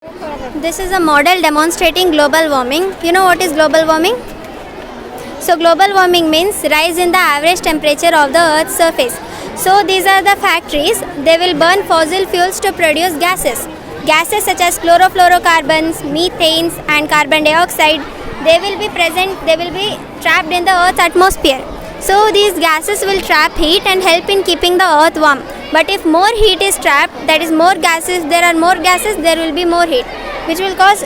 This is a model demonstrating global warming. You know what is global warming? So global warming means rise in the average temperature of the earth's surface. So these are the factories. They will burn fossil fuels to produce gases. Gases such as chlorofluorocarbons, methanes and carbon dioxide, they will be trapped in the earth's atmosphere. So these gases will trap heat and help in keeping the earth warm. But if more heat is trapped, that is more gases, there will be more heat, which will cause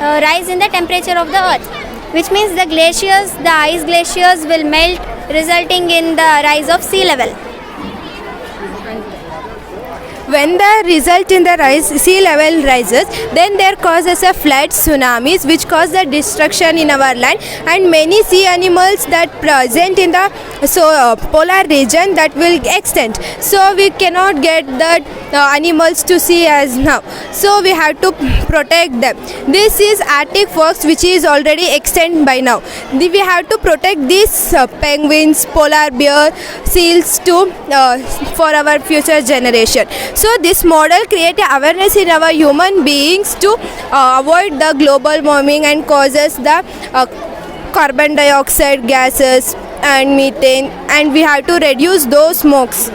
rise in the temperature of the earth, which means the ice glaciers will melt, resulting in the rise of sea level. When the result in the sea level rises, then there causes a flood, tsunamis, which cause the destruction in our land, and many sea animals that present in the polar region that will extinct. So we cannot get the animals to sea as now. So we have to protect them. This is Arctic fox, which is already extinct by now. We have to protect these penguins, polar bear, seals to for our future generation. So this model creates awareness in our human beings to avoid the global warming and causes the carbon dioxide gases and methane, and we have to reduce those smokes.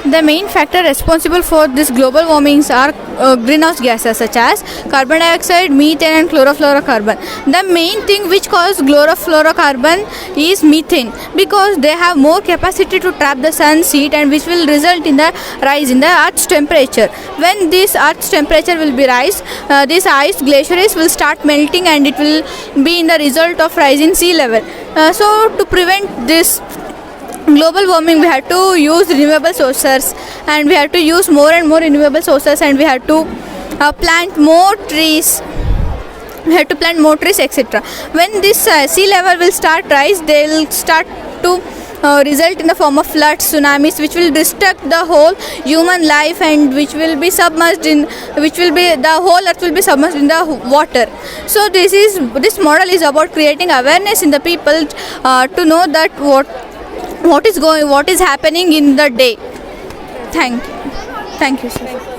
The main factor responsible for this global warmings are greenhouse gases such as carbon dioxide, methane and chlorofluorocarbon. The main thing which causes chlorofluorocarbon is methane, because they have more capacity to trap the sun's heat, and which will result in the rise in the earth's temperature. When this earth's temperature will be rise, these ice glaciers will start melting, and it will be in the result of rise in sea level. So to prevent this global warming, we have to use renewable sources, and we have to use more and more renewable sources, and we have to plant more trees. We have to plant more trees, etc. When this sea level will start rise, they will start to result in the form of floods, tsunamis, which will destruct the whole human life, and which will be submerged in, the whole earth will be submerged in the water. So this model is about creating awareness in the people to know that what is happening in the day. Thank you, sir.